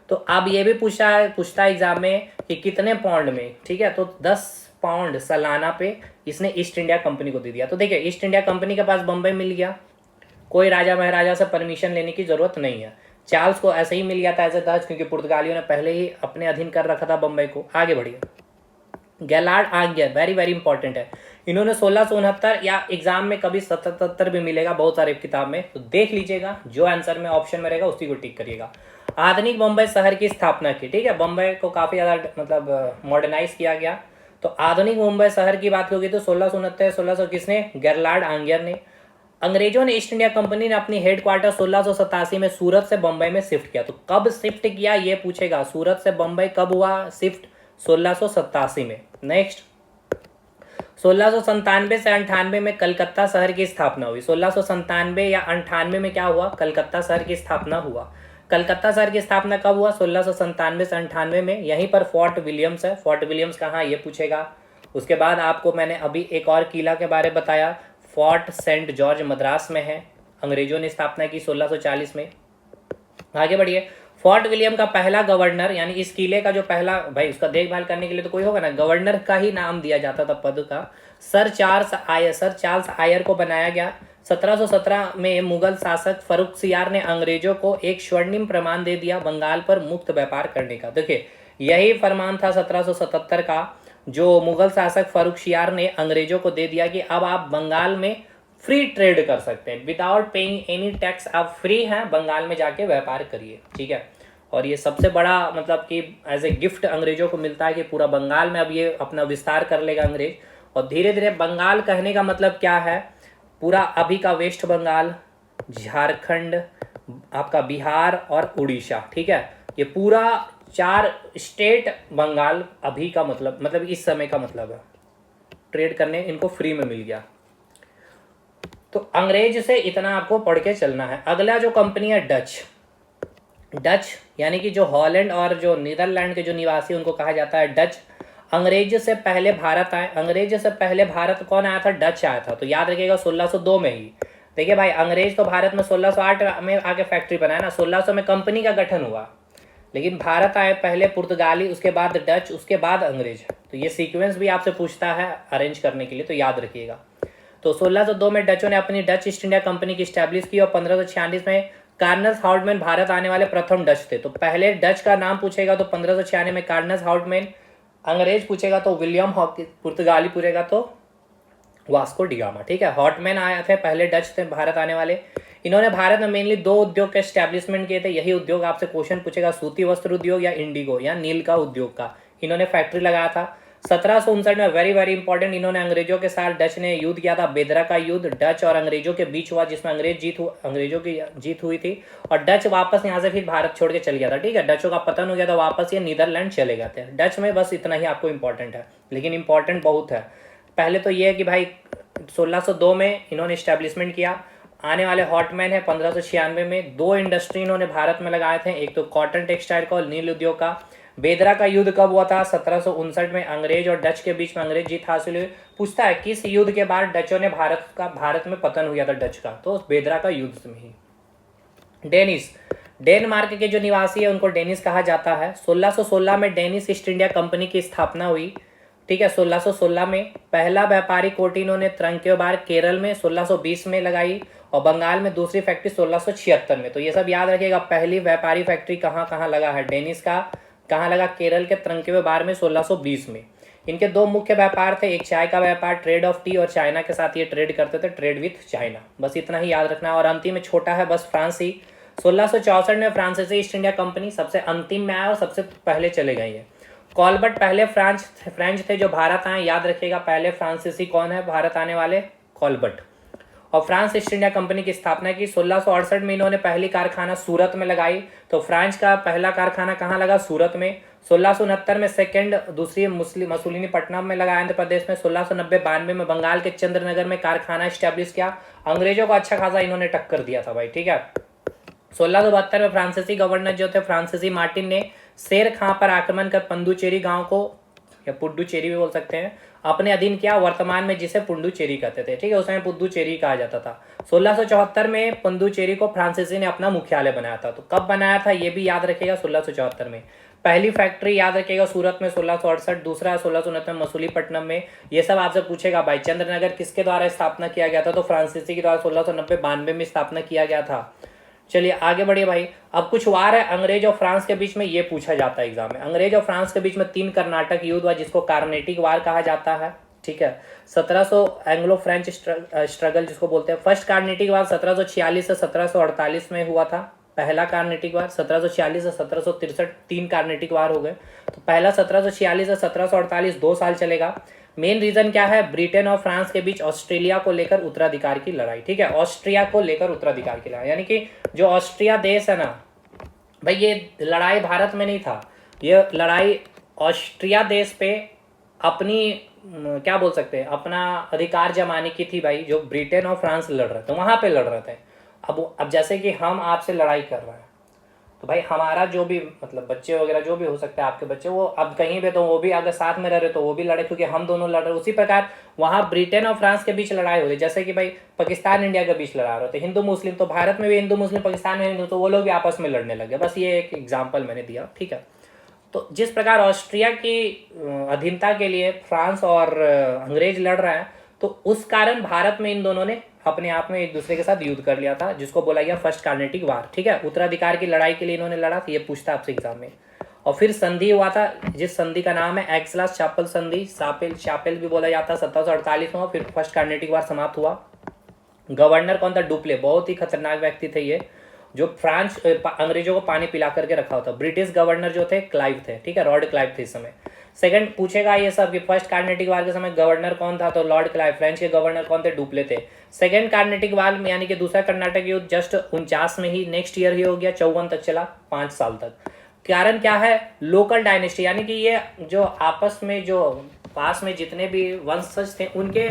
तो अब ये भी पूछता है एग्जाम में कि कितने पाउंड में, ठीक है, तो 10 पाउंड सालाना पे इसने ईस्ट इंडिया कंपनी को दे दिया। तो देखिए ईस्ट इंडिया कंपनी के पास बम्बई मिल गया, कोई राजा महाराजा से परमिशन लेने की जरूरत नहीं है। चार्ल्स को ऐसे ही मिल गया था एज ए दहेज, क्योंकि पुर्तगालियों ने पहले ही अपने अधीन कर रखा था बम्बई को। आगे बढ़िए, गैलार्ड आंगियर वेरी वेरी इंपॉर्टेंट है। इन्होंने 1669 या एग्जाम में कभी 77 भी मिलेगा बहुत सारे किताब में, तो देख लीजिएगा, जो आंसर में ऑप्शन में रहेगा उसी को टिक करिएगा। आधुनिक बम्बई शहर की स्थापना की, ठीक है, बम्बई को काफी ज्यादा मतलब मॉडर्नाइज किया गया। तो आधुनिक मुंबई शहर की बात होगी तो 1669 किसने? गैलार्ड आंगियर ने। अंग्रेजों ने ईस्ट इंडिया कंपनी ने अपनी हेडक्वार्टर 1687 में सूरत से बम्बई में शिफ्ट किया। तो कब शिफ्ट किया ये पूछेगा, सूरत से बम्बई कब हुआ शिफ्ट? 1687 में। नेक्स्ट, 1697 से 98 में कलकत्ता शहर की स्थापना हुई। 1697 या 98 में क्या हुआ? कलकत्ता शहर की स्थापना हुआ। कलकत्ता शहर की स्थापना कब हुआ? 1697 से 98 में। यहीं पर फोर्ट विलियम्स है। फोर्ट विलियम्स कहाँ, ये पूछेगा। उसके बाद आपको मैंने अभी एक और किला के बारे में बताया, फोर्ट सेंट जॉर्ज मद्रास में है, अंग्रेजों ने स्थापना की 1640 में। आगे बढ़िए, फोर्ट विलियम का पहला गवर्नर, यानी इस किले का जो पहला भाई उसका देखभाल करने के लिए तो कोई होगा ना, गवर्नर का ही नाम दिया जाता था पद का, सर चार्ल्स आयर को बनाया गया। 1717 में मुगल शासक फर्रुखसियार ने अंग्रेजों को एक स्वर्णिम प्रमाण दे दिया बंगाल पर मुक्त व्यापार करने का। देखिए यही फरमान था 1777 का, जो मुगल शासक फर्रुखसियार ने अंग्रेजों को दे दिया कि अब आप बंगाल में फ्री ट्रेड कर सकते हैं, विदाउट पेइंग एनी टैक्स, आप फ्री हैं, बंगाल में जाके व्यापार करिए, ठीक है। और ये सबसे बड़ा मतलब कि एज ए गिफ्ट अंग्रेजों को मिलता है कि पूरा बंगाल में अब ये अपना विस्तार कर लेगा अंग्रेज। और धीरे धीरे बंगाल कहने का मतलब क्या है, पूरा अभी का वेस्ट बंगाल, झारखंड, आपका बिहार और उड़ीसा, ठीक है, ये पूरा 4 स्टेट बंगाल अभी का मतलब इस समय का मतलब है, ट्रेड करने इनको फ्री में मिल गया। तो अंग्रेज से इतना आपको पढ़ के चलना है। अगला जो कंपनी है डच यानी कि जो हॉलैंड और जो नीदरलैंड के जो निवासी उनको कहा जाता है डच। अंग्रेज से पहले भारत आए, अंग्रेज से पहले भारत कौन आया था? डच आया था। तो याद रखिएगा 1602 में ही। देखिए भाई अंग्रेज तो भारत में 1608 में आके फैक्ट्री बनाया ना, 1600 में कंपनी का गठन हुआ, लेकिन भारत आए पहले पुर्तगाली, उसके बाद डच, उसके बाद अंग्रेज। तो ये सीक्वेंस भी आपसे पूछता है अरेंज करने के लिए, तो याद रखिएगा। तो 1602 में डचों ने अपनी डच ईस्ट इंडिया कंपनी की स्टैब्लिश की और 1546 में कार्नस हाउटमैन भारत आने वाले प्रथम डच थे। तो पहले डच का नाम पूछेगा तो 1596 में कार्नस हाउटमैन, अंग्रेज पूछेगा तो विलियम हॉकिंस, पुर्तगाली पूछेगा तो वास्को डिगामा। ठीक है, हॉटमैन आए थे, पहले डच थे भारत आने वाले। इन्होंने भारत में मेनली 2 उद्योग के एस्टेब्लिशमेंट किए थे। यही उद्योग आपसे क्वेश्चन पूछेगा, सूती वस्त्र उद्योग या इंडिगो या नील का उद्योग का, इन्होंने फैक्ट्री लगाया था। 1759 में वेरी वेरी इंपॉर्टेंट, इन्होंने अंग्रेजों के साथ डच ने युद्ध किया था, बेदरा का युद्ध डच और अंग्रेजों के बीच हुआ, जिसमें अंग्रेजों की जीत हुई थी और डच वापस यहाँ से फिर भारत छोड़ के चल गया था। ठीक है, डचों का पतन हो गया था, वापस ये नीदरलैंड चले गए थे। डच में बस इतना ही आपको इंपॉर्टेंट है, लेकिन इंपॉर्टेंट बहुत है। पहले तो ये है कि भाई 1602 में इन्होंने इस्टेब्लिशमेंट किया। आने वाले हॉटमैन है 1596 में। 2 इंडस्ट्री इन्होंने भारत में लगाए थे, एक तो कॉटन टेक्सटाइल का और नील उद्योग का। बेदरा का युद्ध कब हुआ था? 1759 में अंग्रेज और डच के बीच में अंग्रेज जीत हासिल हुई। पूछता है किस युद्ध के बाद डचों ने भारत में पतन हुआ था डच का, तो बेदरा का युद्ध में ही। डेनिस, डेनमार्क के जो निवासी है उनको डेनिस कहा जाता है। 1616 में डेनिस ईस्ट इंडिया कंपनी की स्थापना हुई। ठीक है, 1616 में पहला व्यापारी कोठी इन्होंने त्रंकेबार केरल में 1620 में लगाई और बंगाल में दूसरी फैक्ट्री 1676 में। तो ये सब याद रखिएगा, पहली व्यापारी फैक्ट्री कहाँ कहाँ लगा है डेनिस का, कहाँ लगा? केरल के त्रंकेबार में 1620 में। इनके 2 मुख्य व्यापार थे, एक चाय का व्यापार ट्रेड ऑफ टी और चाइना के साथ ये ट्रेड करते थे, ट्रेड विथ चाइना। बस इतना ही याद रखना। और अंतिम में छोटा है बस फ्रांस ही। 1664 में फ्रांसीसी ईस्ट इंडिया कंपनी सबसे अंतिम में आया और सबसे पहले चले गई है। कॉलबर्ट पहले फ्रेंच थे जो भारत आए, याद रखिएगा पहले फ्रांसीसी कौन है भारत आने वाले? कॉलबर्ट। और फ्रांस ईस्ट इंडिया कंपनी की स्थापना की 1668 में। इन्होंने पहली कारखाना सूरत में लगाई, तो फ्रांस का पहला कारखाना कहाँ लगा? सूरत में। 1669 में सेकंड दूसरी मसूलीपट्टनम में लगा आंध्र प्रदेश में। 1690-92 में बंगाल के चंद्रनगर में कारखाना स्टैब्लिश किया। अंग्रेजों को अच्छा खासा इन्होंने टक्कर दिया था भाई। ठीक है, 1672 में फ्रांसीसी गवर्नर जो थे फ्रांसीसी मार्टिन ने शेर खां पर आक्रमण कर पुडुचेरी गांव को, या पुडुचेरी भी बोल सकते हैं, अपने अधीन किया, वर्तमान में जिसे पुडुचेरी कहते थे। ठीक है, उस समय पुडुचेरी कहा जाता था। 1674 में पुडुचेरी को फ्रांसीसी ने अपना मुख्यालय बनाया था। तो कब बनाया था ये भी याद रखिएगा, 1674 में। पहली फैक्ट्री याद रखिएगा सूरत में 1668, दूसरा 1669 में मसूलीपट्टनम में। ये सब आपसे पूछेगा भाई चंद्रनगर किसके द्वारा स्थापना किया गया था? तो फ्रांसीसी के द्वारा 1690-92 में स्थापना किया गया था। चलिए आगे बढ़िए भाई। अब कुछ वार है अंग्रेज और फ्रांस के बीच में, ये पूछा जाता है एग्जाम में। अंग्रेज और फ्रांस के बीच में 3 कर्नाटक युद्ध हुआ जिसको कार्नेटिक वार कहा जाता है। ठीक है, 1700 एंग्लो फ्रेंच स्ट्रगल जिसको बोलते हैं। फर्स्ट कार्नेटिक वार 1746 से 1748 में हुआ था। पहला कार्नेटिक वार 1746 से 1763, 3 कार्नेटिक वार हो गए। तो पहला 1746 से 1748 2 साल चलेगा। मेन रीजन क्या है? ब्रिटेन और फ्रांस के बीच ऑस्ट्रेलिया को लेकर उत्तराधिकार की लड़ाई। ठीक है, ऑस्ट्रिया को लेकर उत्तराधिकार की लड़ाई, यानी कि जो ऑस्ट्रिया देश है ना भाई, ये लड़ाई भारत में नहीं था, ये लड़ाई ऑस्ट्रिया देश पे अपनी क्या बोल सकते हैं, अपना अधिकार जमाने की थी भाई। जो ब्रिटेन और फ्रांस लड़ रहे थे वहां पे लड़ रहे थे। अब जैसे कि हम आपसे लड़ाई कर रहे हैं, तो भाई हमारा जो भी मतलब बच्चे वगैरह जो भी हो सकते हैं आपके बच्चे, वो अब कहीं पे तो वो भी अगर साथ में रह रहे तो वो भी लड़े, क्योंकि हम दोनों लड़ रहे। उसी प्रकार वहाँ ब्रिटेन और फ्रांस के बीच लड़ाई हो रही, जैसे कि भाई पाकिस्तान इंडिया के बीच लड़ा रहे थे, हिंदू मुस्लिम। तो भारत में भी हिंदू मुस्लिम, पाकिस्तान में हिंदू, तो वो लोग भी आपस में लड़ने लगे। बस ये एक एग्जाम्पल मैंने दिया। ठीक है, तो जिस प्रकार ऑस्ट्रिया की अधीनता के लिए फ्रांस और अंग्रेज लड़ रहे हैं, तो उस कारण भारत में इन दोनों ने अपने आप में एक दूसरे के साथ युद्ध कर लिया था, जिसको बोला गया फर्स्ट कार्नेटिक वार। ठीक है, उत्तराधिकार की लड़ाई के लिए इन्होंने लड़ा था, ये पूछता आपसे एग्जाम में। और फिर संधि हुआ था, जिस संधि का नाम है एक्सलास चापल संधि, शापेल भी बोला जाता है। 1748 में फिर फर्स्ट कार्नेटिक वार समाप्त हुआ। गवर्नर कौन था? डुप्ले, बहुत ही खतरनाक व्यक्ति थे ये, जो फ्रांस अंग्रेजों को पानी पिला करके रखा होता। ब्रिटिश गवर्नर जो थे क्लाइव थे। ठीक है, लॉर्ड क्लाइव थे इस समय। सेकंड पूछेगा ये सब कि फर्स्ट कार्नेटिक वार के समय गवर्नर कौन था? तो लॉर्ड क्लाइव। फ्रेंच के गवर्नर कौन थे? डुप्ले थे। सेकंड कार्नेटिक वार में यानी कि दूसरा कर्नाटक युद्ध जस्ट 49 में ही, नेक्स्ट ईयर ही हो गया, 54 तक चला, 5 साल तक। कारण क्या है? लोकल डायनेस्टी, यानी कि ये जो आपस में जो पास में जितने भी वंशज थे उनके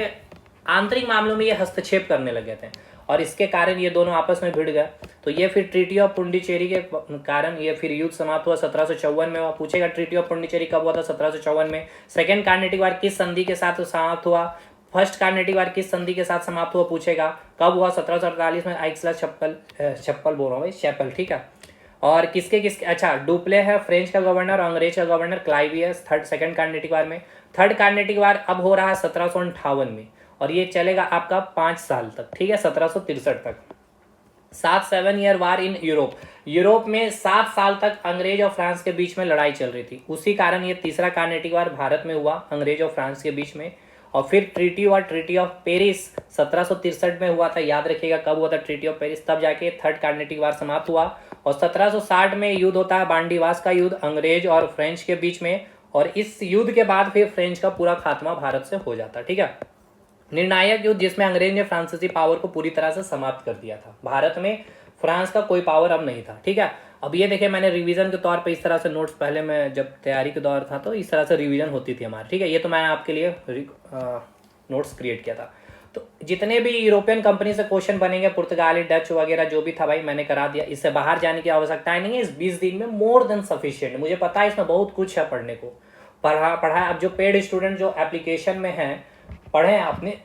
आंतरिक मामलों में ये हस्तक्षेप करने लगे थे, और इसके कारण ये दोनों आपस में भिड़ गए। तो ये फिर ट्रीटी ऑफ पुडुचेरी के कारण ये फिर युद्ध समाप्त हुआ 1754 में। वह पूछेगा ट्रीटी ऑफ पुडुचेरी कब हुआ था? 1754 में। सेकंड कार्नेटिक वार किस संधि के साथ समाप्त हुआ? फर्स्ट कार्नेटिक वार किस संधि के साथ समाप्त हुआ? पूछेगा कब हुआ? 1748 में। आइक्सला छप्पल बोल रहा हूँ भाई, चैपल। ठीक है, और किसके अच्छा, डुप्ले है फ्रेंच का गवर्नर, अंग्रेज का गवर्नर क्लाइव है सेकंड कार्नेटिक वार में। थर्ड कार्नेटिक वार अब हो रहा है 1758 में, और ये चलेगा आपका 5 साल तक। ठीक है, 1763 तक। 7 year war in Europe. Europe में 7 साल तक अंग्रेज और फ्रांस के बीच में लड़ाई चल रही थी। उसी कारण ये तीसरा कार्नेटिक वार भारत में हुआ अंग्रेज और फ्रांस के बीच में। और फिर ट्रीटी ऑफ पेरिस 1763 में हुआ था। याद रखिएगा कब हुआ था ट्रीटी ऑफ पेरिस, तब जाके थर्ड कार्नेटिक वार समाप्त हुआ। और 1760 में युद्ध होता है बांडीवास का युद्ध अंग्रेज और फ्रेंच के बीच में। और इस युद्ध के बाद फिर फ्रेंच का पूरा खात्मा भारत से हो जाता। ठीक है, निर्णायक युद्ध जिसमें अंग्रेज ने फ्रांसीसी पावर को पूरी तरह से समाप्त कर दिया था। भारत में फ्रांस का कोई पावर अब नहीं था। ठीक है, अब ये देखिए मैंने रिवीजन के तौर पे इस तरह से नोट्स, पहले मैं जब तैयारी के दौर था तो इस तरह से रिवीजन होती थी हमारी। ठीक है, ये तो मैंने आपके लिए नोट्स क्रिएट किया था। तो जितने भी यूरोपियन कंपनी से क्वेश्चन बनेंगे, पुर्तगाली, डच वगैरह जो भी था भाई मैंने करा दिया। इससे बाहर जाने की आवश्यकता नहीं है। इस 20 दिन में मोर देन सफिशिएंट। मुझे पता है इसमें बहुत कुछ है पढ़ने को, पढ़ा। अब जो पेड स्टूडेंट जो एप्लीकेशन में हैं पढ़े आपने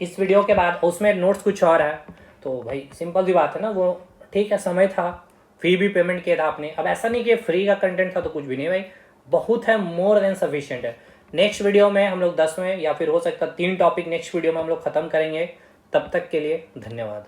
इस वीडियो के बाद, उसमें नोट्स कुछ और है तो भाई सिंपल सी बात है ना, वो ठीक है, समय था, फी भी पेमेंट किया था आपने। अब ऐसा नहीं कि फ्री का कंटेंट था तो कुछ भी नहीं भाई, बहुत है, मोर देन सफिशिएंट है। नेक्स्ट वीडियो में हम लोग 10वें या फिर हो सकता 3 टॉपिक नेक्स्ट वीडियो में हम लोग खत्म करेंगे। तब तक के लिए धन्यवाद।